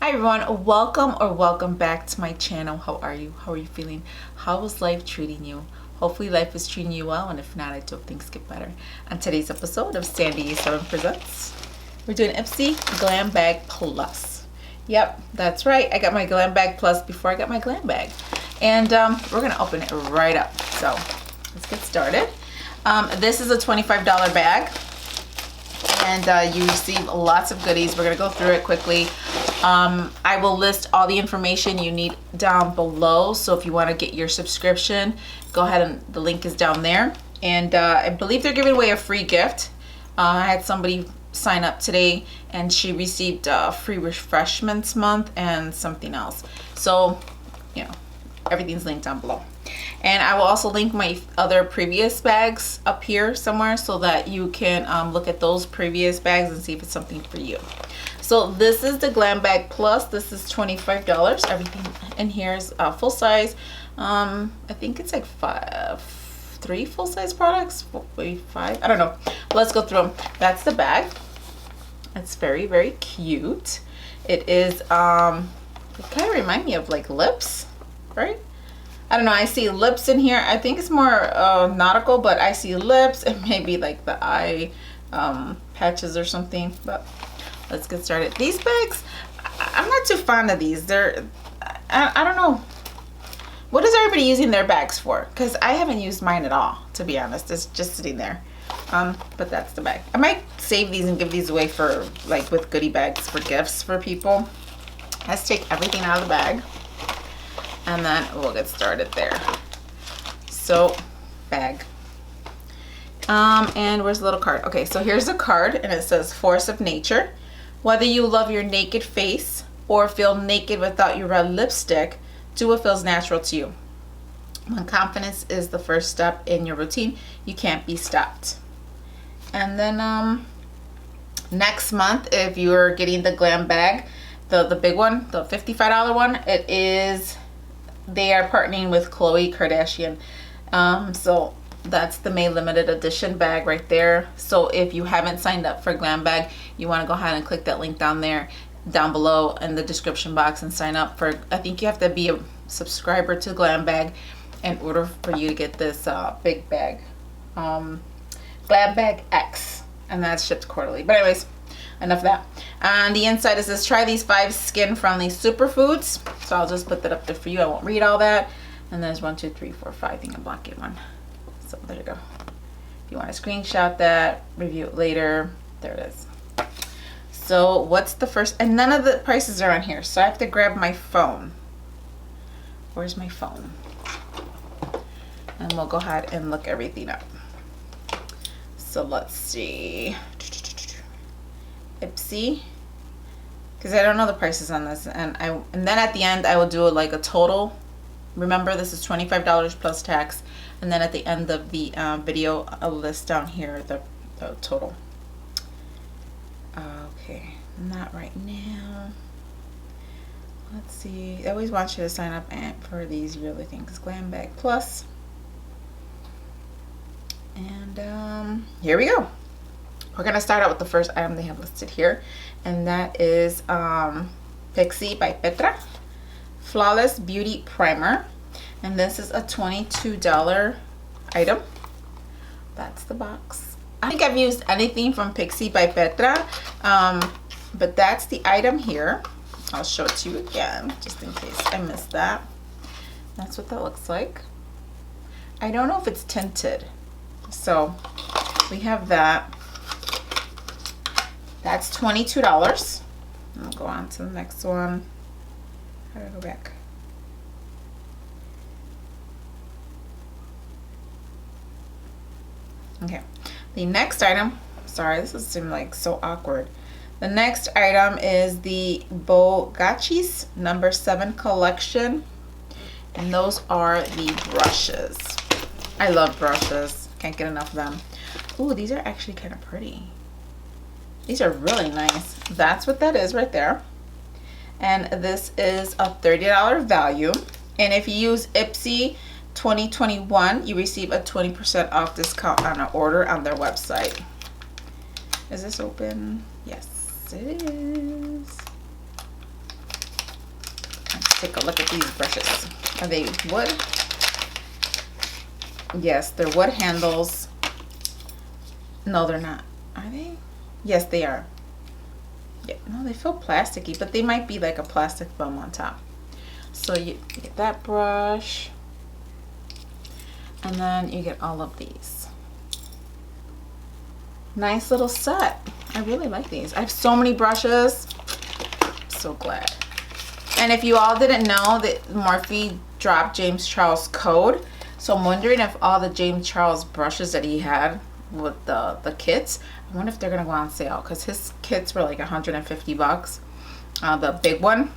Hi everyone, welcome back to my channel. How are you? How are you feeling? How is life treating you? Hopefully life is treating you well, and if not, I hope things get better. On today's episode of Sandy 7 Presents, we're doing Ipsy Glam Bag Plus. Yep, that's right. I got my Glam Bag Plus before I got my Glam Bag. And we're gonna open it right up. So let's get started. This is a $25 bag. And you receive lots of goodies. We're gonna go through it quickly. I will list all the information you need down below. So if you want to get your subscription, go ahead, and the link is down there. And I believe they're giving away a free gift. I had somebody sign up today and she received free refreshments month and something else. So, you know, everything's linked down below. And I will also link my other previous bags up here somewhere so that you can look at those previous bags and see if it's something for you. So this is the Glam Bag Plus. This is $25. Everything in here is full size. I think it's like three full size products, maybe 5. I don't know. Let's go through them. That's the bag. It's very, very cute. It is, it kind of reminds me of like lips, right? I don't know, I see lips in here. I think it's more nautical, but I see lips and maybe like the eye patches or something. But let's get started. These bags, I'm not too fond of these. They're, I don't know. What is everybody using their bags for? Because I haven't used mine at all, to be honest. It's just sitting there. But that's the bag. I might save these and give these away for like with goodie bags for gifts for people. Let's take everything out of the bag. And then we'll get started there. So, bag. And where's the little card? Okay, so here's the card, and it says, Force of Nature. Whether you love your naked face or feel naked without your red lipstick, do what feels natural to you. When confidence is the first step in your routine, you can't be stopped. And then next month, if you're getting the Glam Bag, the big one, the $55 one, it is... They are partnering with Khloe Kardashian. So that's the May limited edition bag right there. So if you haven't signed up for Glam Bag, you want to go ahead and click that link down below in the description box and sign up for, I think you have to be a subscriber to Glam Bag in order for you to get this big bag. Glam Bag X, and that's shipped quarterly. But anyways, enough of that. On the inside it says, try these 5 skin-friendly superfoods. So I'll just put that up there for you. I won't read all that. And there's 1, 2, 3, 4, 5. I think I'm blocking one. So there you go. If you want to screenshot that, review it later, there it is. So what's the first? And none of the prices are on here. So I have to grab my phone. Where's my phone? And we'll go ahead and look everything up. So let's see. Ipsy, because I don't know the prices on this, and then at the end I will do like a total. Remember, this is $25 plus tax, and then at the end of the video I'll list down here the total. Okay, not right now. Let's see. I always want you to sign up for these yearly things. Glam Bag Plus, and here we go. We're going to start out with the first item they have listed here, and that is Pixie by Petra Flawless Beauty Primer, and this is a $22 item. That's the box. I think I've used anything from Pixie by Petra, but that's the item here. I'll show it to you again just in case I missed that. That's what that looks like. I don't know if it's tinted, so we have that. That's $22. I'll go on to the next one. How do I go back? Okay. The next item, sorry, this seems like so awkward. The next item is the Bogachis number 7 collection. And those are the brushes. I love brushes. Can't get enough of them. Ooh, these are actually kind of pretty. These are really nice. That's what that is right there. And this is a $30 value. And if you use Ipsy 2021, you receive a 20% off discount on an order on their website. Is this open? Yes, it is. take a look at these brushes. Are they wood? Yes, they're wood handles. No, they're not. Are they? Yes, they are. Yeah, no, they feel plasticky, but they might be like a plastic foam on top. So you get that brush, and then you get all of these. Nice little set. I really like these. I have so many brushes. I'm so glad. And if you all didn't know, that Morphe dropped James Charles' code. So I'm wondering if all the James Charles brushes that he had with the kits, I wonder if they're gonna go on sale, because his kits were like 150 bucks, the big one.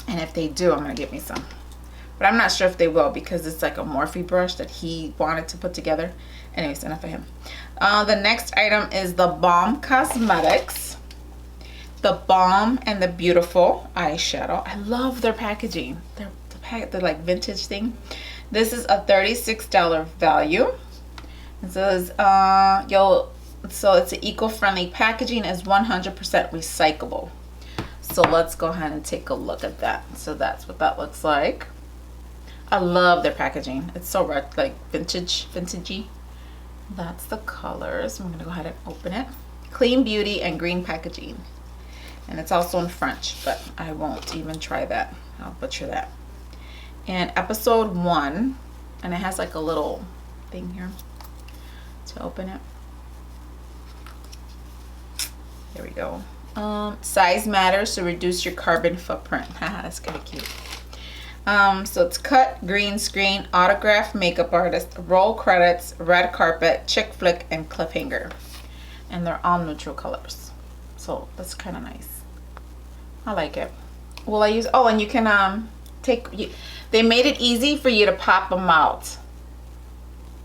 And if they do, I'm gonna get me some. But I'm not sure if they will, because it's like a Morphe brush that he wanted to put together. Anyways, enough of him. The next item is the Balm Cosmetics. The Balm and the Beautiful eyeshadow. I love their packaging. They're like vintage thing. This is a $36 value. It says, so it's an eco-friendly packaging, is 100% recyclable. So let's go ahead and take a look at that. So that's what that looks like. I love their packaging. It's so red, like vintagey. That's the colors. I'm gonna go ahead and open it. Clean beauty and green packaging. And it's also in French, but I won't even try that. I'll butcher that. And episode 1, and it has like a little thing here to open it. There we go. Size matters, so reduce your carbon footprint. Haha, that's kind of cute. So it's cut, green screen, autograph, makeup artist, roll credits, red carpet, chick flick, and cliffhanger. And they're all neutral colors. So that's kind of nice. I like it. Will I use, oh, and you can they made it easy for you to pop them out.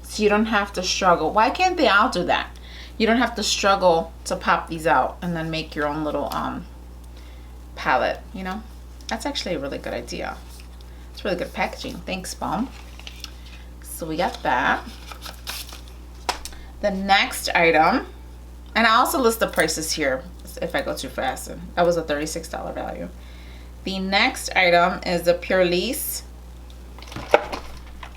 So you don't have to struggle. Why can't they all do that? You don't have to struggle to pop these out and then make your own little palette, you know? That's actually a really good idea. It's really good packaging. Thanks, Balm. So we got that. The next item, and I also list the prices here if I go too fast, and that was a $36 value. The next item is the Pure Lease.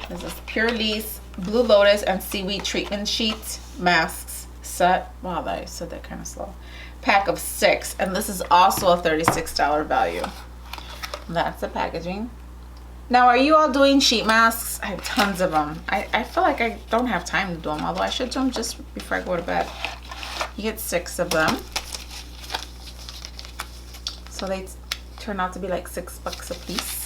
This is Pure Lease Blue Lotus and Seaweed Treatment Sheet Masks set. Wow, I said that kind of slow. Pack of 6, and this is also a $36 value. That's the packaging. Now, are you all doing sheet masks? I have tons of them. I feel like I don't have time to do them, although I should do them just before I go to bed. You get 6 of them. So they turn out to be like $6 a piece.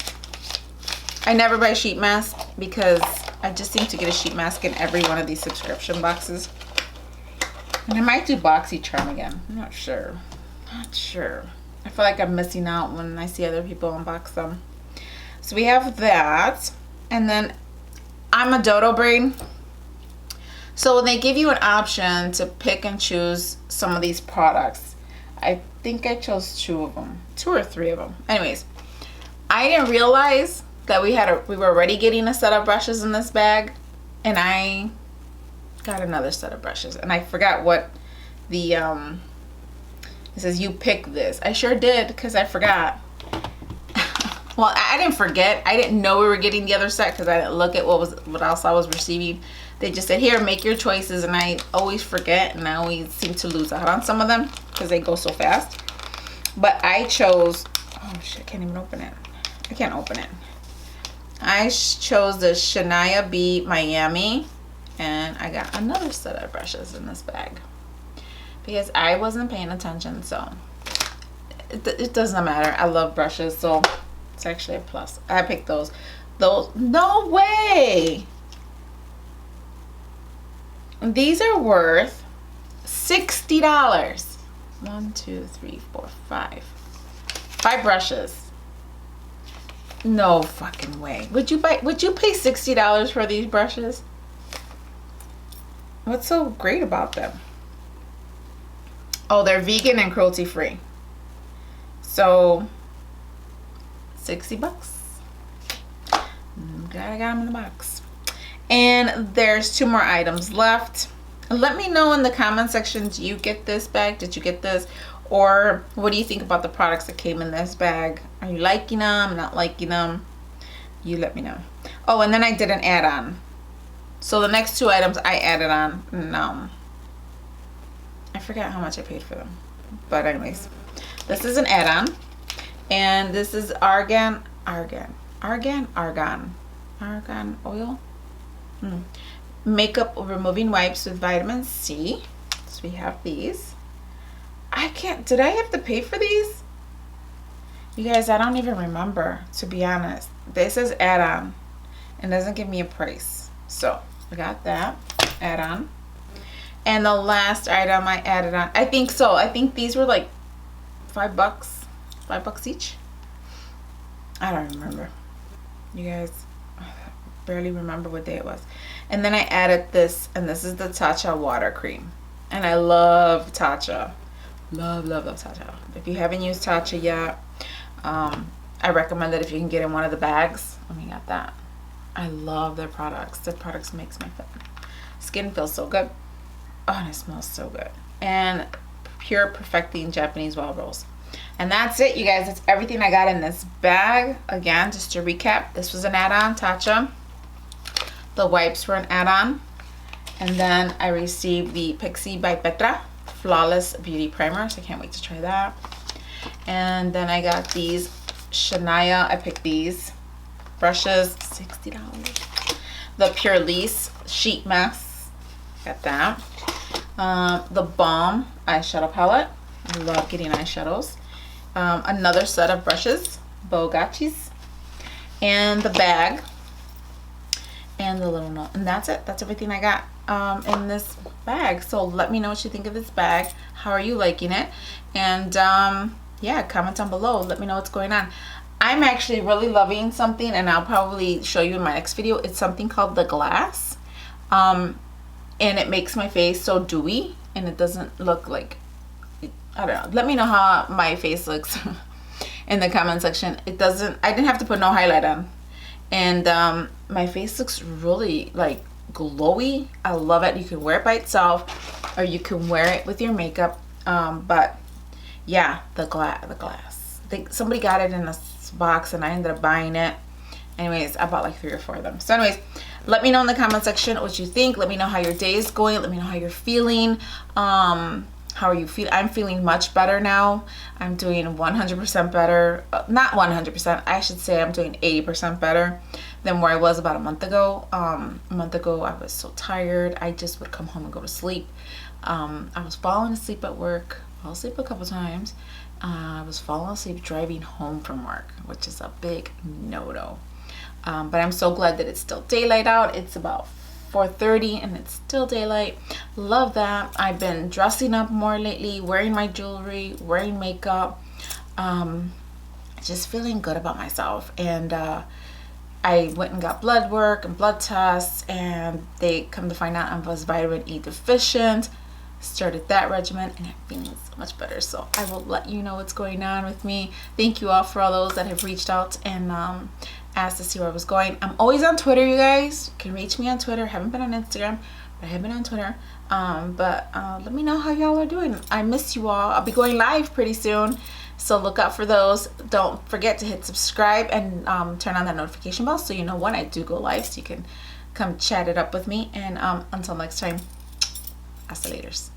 I never buy sheet masks because I just seem to get a sheet mask in every one of these subscription boxes. And I might do BoxyCharm again. I'm not sure. Not sure. I feel like I'm missing out when I see other people unbox them. So we have that. And then I'm a dodo brain. So when they give you an option to pick and choose some of these products, I think I chose 2 of them. 2 or 3 of them. Anyways, I didn't realize that we were already getting a set of brushes in this bag, and I got another set of brushes, and I forgot what the it says you pick this. I sure did, because I forgot. Well, I didn't forget. I didn't know we were getting the other set because I didn't look at what else I was receiving. They just said, here, make your choices, and I always forget, and I always seem to lose out on some of them because they go so fast. But I chose, oh shit, I can't even open it. I can't open it. I chose the Shania B Miami, and I got another set of brushes in this bag because I wasn't paying attention, so it doesn't matter. I love brushes, so it's actually a plus. I picked those. No way! These are worth $60. 1, 2, 3, 4, 5. 5 brushes. No fucking way. Would you pay $60 for these brushes? What's so great about them? Oh, they're vegan and cruelty free. So $60. Glad I got them in the box. And there's 2 more items left. Let me know in the comment section, do you get this bag? Did you get this? Or what do you think about the products that came in this bag? Are you liking them, not liking them? You let me know. Oh, and then I did an add-on. So the next two items I added on, no, I forgot how much I paid for them. But anyways, this is an add-on. And this is argan oil. Makeup removing wipes with vitamin C. So we have these. Did I have to pay for these? You guys, I don't even remember, to be honest. This is add-on and doesn't give me a price. So I got that add-on. And the last item I added on, I think these were like $5 each. I don't remember. You guys, I barely remember what day it was. And then I added this, and this is the Tatcha water cream. And I love Tatcha. Love Tatcha. If you haven't used Tatcha yet, I recommend it if you can get in one of the bags. Let me get that. I love their products. Their products makes my skin feel so good. Oh, and it smells so good. And Pure Perfecting Japanese Wild Rose. And that's it, you guys. That's everything I got in this bag. Again, just to recap, this was an add-on, Tatcha. The wipes were an add-on. And then I received the Pixie by Petra Flawless Beauty Primer. So I can't wait to try that. And then I got these Shania. I picked these brushes, $60. The Pure Lease Sheet Mask. Got that. The Balm eyeshadow palette. I love getting eyeshadows. Another set of brushes, Bogachis, and the bag, and the little note. And that's it. That's everything I got in this bag. So let me know what you think of this bag. How are you liking it? And yeah, comment down below. Let me know what's going on. I'm actually really loving something, and I'll probably show you in my next video. It's something called the Glass. And it makes my face so dewy, and it doesn't look like, I don't know. Let me know how my face looks in the comment section. I didn't have to put no highlight on. And my face looks really like glowy. I love it. You can wear it by itself, or you can wear it with your makeup. But yeah, the glass. Somebody got it in a box and I ended up buying it. Anyways, I bought like 3 or 4 of them. So anyways, let me know in the comment section what you think. Let me know how your day is going. Let me know how you're feeling. How are you feeling? I'm feeling much better now. I'm doing 100% better. Not 100%. I should say I'm doing 80% better than where I was about a month ago. A month ago, I was so tired. I just would come home and go to sleep. I was falling asleep at work. Fell asleep a couple times. I was falling asleep driving home from work, which is a big no-no. But I'm so glad that it's still daylight out. It's about 4:30 and it's still daylight. Love that. I've been dressing up more lately, wearing my jewelry, wearing makeup, just feeling good about myself. And I went and got blood work and blood tests, and they come to find out I was vitamin E deficient. Started that regimen, and I'm feeling so much better. So I will let you know what's going on with me. Thank you all for all those that have reached out and asked to see where I was going. I'm always on Twitter, you guys. You can reach me on Twitter. Haven't been on Instagram, but I have been on Twitter. Let me know how y'all are doing. I miss you all. I'll be going live pretty soon, so look out for those. Don't forget to hit subscribe and turn on that notification bell so you know when I do go live, so you can come chat it up with me. And until next time, hasta laters.